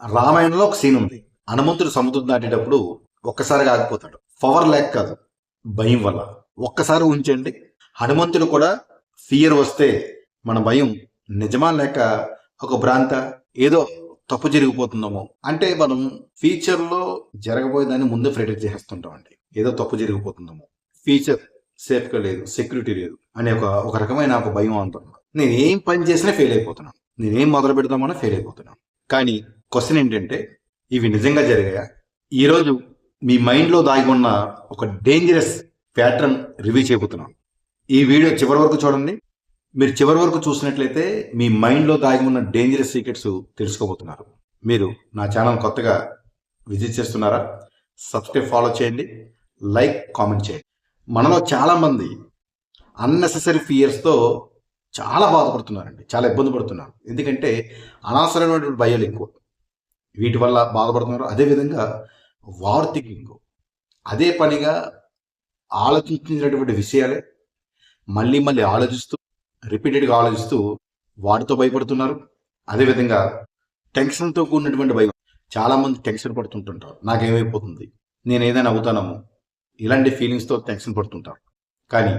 రామాయణంలో ఒక సీన్ ఉంది. హనుమంతుడు సముద్రం దాటేటప్పుడు ఒక్కసారిగా ఆగిపోతాడు. పవర్ లేక కాదు, భయం వల్ల. ఒక్కసారి ఉంచండి, హనుమంతుడు కూడా ఫియర్ వస్తే మన భయం నిజమా లేక ఒక భ్రాంత, ఏదో తప్పు జరిగిపోతుందేమో అంటే మనం ఫ్యూచర్ లో జరగబోయేదాన్ని ముందే ప్రెడిక్ట్ చేస్తుంటామండి. ఏదో తప్పు జరిగిపోతుందేమో, ఫ్యూచర్ సేఫ్ గా లేదు, సెక్యూరిటీ లేదు అనే ఒక రకమైన ఒక భయం అంటున్నాను. నేను ఏం పని చేసినా ఫెయిల్ అయిపోతున్నాను, నేనేం మొదలు పెడదామన్నా ఫెయిల్ అయిపోతున్నాను. కానీ క్వశ్చన్ ఏంటంటే, ఇవి నిజంగా జరిగాయా? ఈరోజు మీ మైండ్లో దాగి ఉన్న ఒక డేంజరస్ ప్యాటర్న్ రివ్యూ చేయబోతున్నాను. ఈ వీడియో చివరి వరకు చూడండి. మీరు చివరి వరకు చూసినట్లయితే మీ మైండ్లో దాగి ఉన్న డేంజరస్ సీక్రెట్స్ తెలుసుకోబోతున్నారు. మీరు నా ఛానల్ కొత్తగా విజిట్ చేస్తున్నారా? సబ్స్క్రైబ్, ఫాలో చేయండి, లైక్, కామెంట్ చేయండి. మనలో చాలామంది అన్నెసెసరీ ఫియర్స్తో చాలా బాధపడుతున్నారండి, చాలా ఇబ్బంది పడుతున్నారు. ఎందుకంటే అనవసరమైనటువంటి భయాలు ఎక్కువ, వీటి వల్ల బాధపడుతున్నారు. అదేవిధంగా వార్ థింకింగ్, అదే పనిగా ఆలోచించినటువంటి విషయాలే మళ్ళీ మళ్ళీ ఆలోచిస్తూ, రిపీటెడ్గా ఆలోచిస్తూ వాటితో భయపడుతున్నారు. అదేవిధంగా టెన్షన్తో కూడినటువంటి భయం. చాలామంది టెన్షన్ పడుతుంటుంటారు, నాకేమైపోతుంది, నేను ఏదైనా అవుతానము, ఇలాంటి ఫీలింగ్స్తో టెన్షన్ పడుతుంటారు. కానీ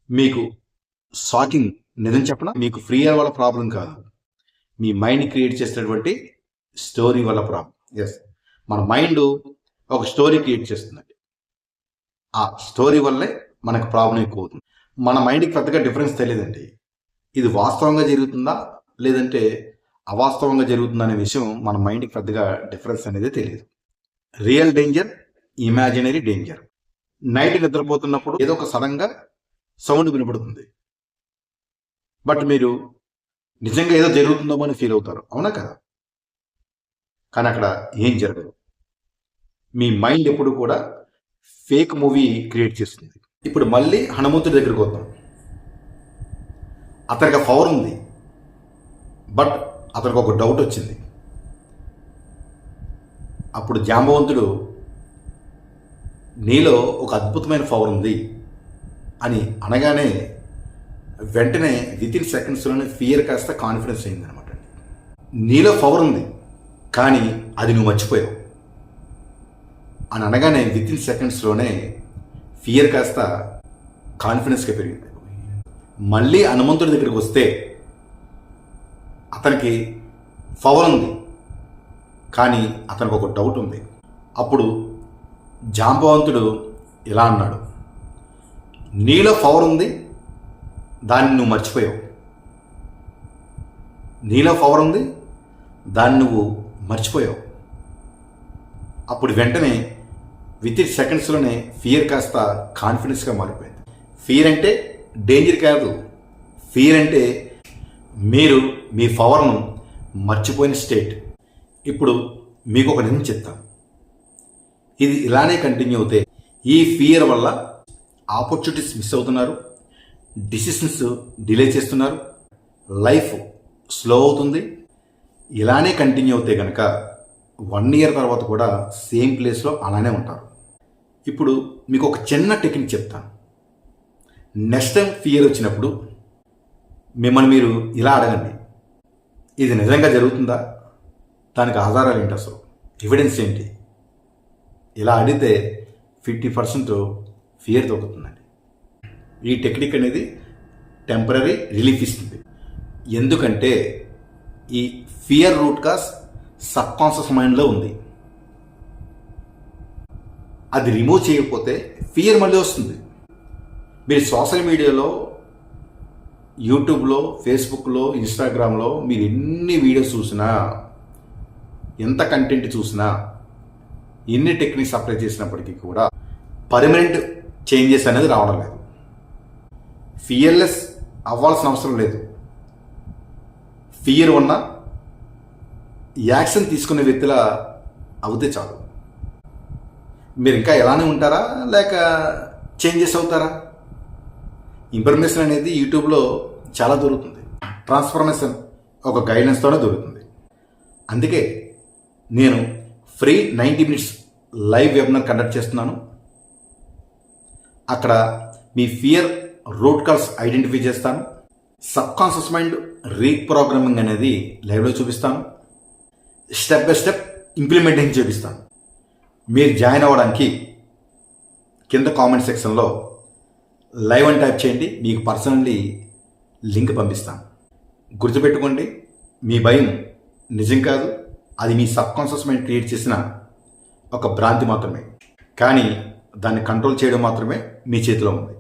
మీకు షాకింగ్ నిజం చెప్పనా, మీకు ఫ్రీ అయ్యే వల్ల ప్రాబ్లం కాదు, మీ మైండ్ క్రియేట్ చేసినటువంటి స్టోరీ వల్ల ప్రాబ్లం. ఎస్, మన మైండ్ ఒక స్టోరీ క్రియేట్ చేస్తుందండి. ఆ స్టోరీ వల్లే మనకు ప్రాబ్లం ఎక్కువ అవుతుంది. మన మైండ్కి పెద్దగా డిఫరెన్స్ తెలియదండి, ఇది వాస్తవంగా జరుగుతుందా లేదంటే అవాస్తవంగా జరుగుతుందా అనే విషయం మన మైండ్కి పెద్దగా డిఫరెన్స్ అనేది తెలియదు. Real danger, imaginary danger. Night నిద్రపోతున్నప్పుడు ఏదో ఒక సడన్గా సౌండ్ వినపడుతుంది, బట్ మీరు నిజంగా ఏదో జరుగుతుందో అని ఫీల్ అవుతారు, అవునా కదా? కానీ అక్కడ ఏం జరగదు. మీ మైండ్ ఎప్పుడు కూడా ఫేక్ మూవీ క్రియేట్ చేస్తుంది. ఇప్పుడు మళ్ళీ హనుమంతుడి దగ్గరికి వద్దాం. అతనికి పవర్ ఉంది, బట్ అతనికి ఒక డౌట్ వచ్చింది. అప్పుడు జాంబవంతుడు, నీలో ఒక అద్భుతమైన పవర్ ఉంది అని అనగానే వెంటనే వితిన్ సెకండ్స్లోనే ఫియర్ కాస్త కాన్ఫిడెన్స్ అయింది అనమాట. నీలో పవర్ ఉంది కానీ అది నువ్వు మర్చిపోయావు అని అనగానే వితిన్ సెకండ్స్లోనే ఫియర్ కాస్త కాన్ఫిడెన్స్గా పెరిగింది. మళ్ళీ హనుమంతుడి దగ్గరికి వస్తే అతనికి పవర్ ఉంది కానీ అతనికి ఒక డౌట్ ఉంది. అప్పుడు జాంబవంతుడు ఇలా అన్నాడు, నీలో పవర్ ఉంది, దాన్ని నువ్వు మర్చిపోయావు. నీలో పవర్ ఉంది, దాన్ని నువ్వు మర్చిపోయావు. అప్పుడు వెంటనే వితిన్ సెకండ్స్లోనే ఫియర్ కాస్త కాన్ఫిడెన్స్గా మారిపోయింది. ఫియర్ అంటే డేంజర్ కాదు, ఫియర్ అంటే మీరు మీ పవర్ను మర్చిపోయిన స్టేట్. ఇప్పుడు మీకు ఒక నిజం చెప్తాను, ఇది ఇలానే కంటిన్యూ అవుతే ఈ ఫియర్ వల్ల ఆపర్చునిటీస్ మిస్ అవుతున్నారు, డిసిషన్స్ డిలే చేస్తున్నారు, లైఫ్ స్లో అవుతుంది. ఇలానే కంటిన్యూ అవుతే కనుక 1 ఇయర్ తర్వాత కూడా సేమ్ ప్లేస్లో అలానే ఉంటారు. ఇప్పుడు మీకు ఒక చిన్న టెక్నిక్ చెప్తాను. నెక్స్ట్ టైం ఫియర్ వచ్చినప్పుడు మిమ్మల్ని మీరు ఇలా అడగండి, ఇది నిజంగా జరుగుతుందా, దానికి ఆధారాలు ఏంటి, అసలు ఎవిడెన్స్ ఏంటి? ఇలా అడిగితే 50% ఫియర్ తగ్గుతుందండి. ఈ టెక్నిక్ అనేది టెంపరీ రిలీఫ్ ఇస్తుంది. ఎందుకంటే ఈ fear root cause sub conscious మైండ్లో ఉంది. అది రిమూవ్ చేయకపోతే ఫియర్ మళ్ళీ వస్తుంది. మీరు సోషల్ మీడియాలో, యూట్యూబ్లో, ఫేస్బుక్లో, ఇన్స్టాగ్రామ్లో మీరు ఎన్ని వీడియోస్ చూసినా, ఎంత కంటెంట్ చూసినా, ఎన్ని టెక్నిక్స్ అప్లై చేసినప్పటికీ కూడా పర్మనెంట్ చేంజెస్ అనేది రావడం లేదు. ఫియర్లెస్ అవ్వాల్సిన అవసరం లేదు. ఫియర్ ఉన్న యాక్షన్ తీసుకునే వ్యక్తిలా అవుతే చాలు. మీరు ఇంకా ఎలానే ఉంటారా లేక చేంజెస్ అవుతారా? ఇన్ఫర్మేషన్ అనేది యూట్యూబ్లో చాలా దొరుకుతుంది. ట్రాన్స్ఫర్మేషన్ ఒక గైడెన్స్తోనే దొరుకుతుంది. అందుకే నేను free 90 minutes live webinar conduct చేస్తున్నాను. అక్కడ మీ ఫియర్ రూట్ కాజ్ ఐడెంటిఫై చేస్తాను, సబ్ కాన్షియస్ మైండ్ రీప్రోగ్రామింగ్ అనేది లైవ్లో చూపిస్తాను, స్టెప్ బై స్టెప్ ఇంప్లిమెంటేషన్ చేపిస్తాను. మీరు జాయిన్ అవ్వడానికి కింద కామెంట్ సెక్షన్లో లైవ్ అని టైప్ చేయండి, మీకు పర్సనల్లీ లింక్ పంపిస్తాను. గుర్తుపెట్టుకోండి, మీ భయం నిజం కాదు, అది మీ సబ్కాన్షియస్ మైండ్ క్రియేట్ చేసిన ఒక భ్రాంతి మాత్రమే. కానీ దాన్ని కంట్రోల్ చేయడం మాత్రమే మీ చేతిలో ఉంది.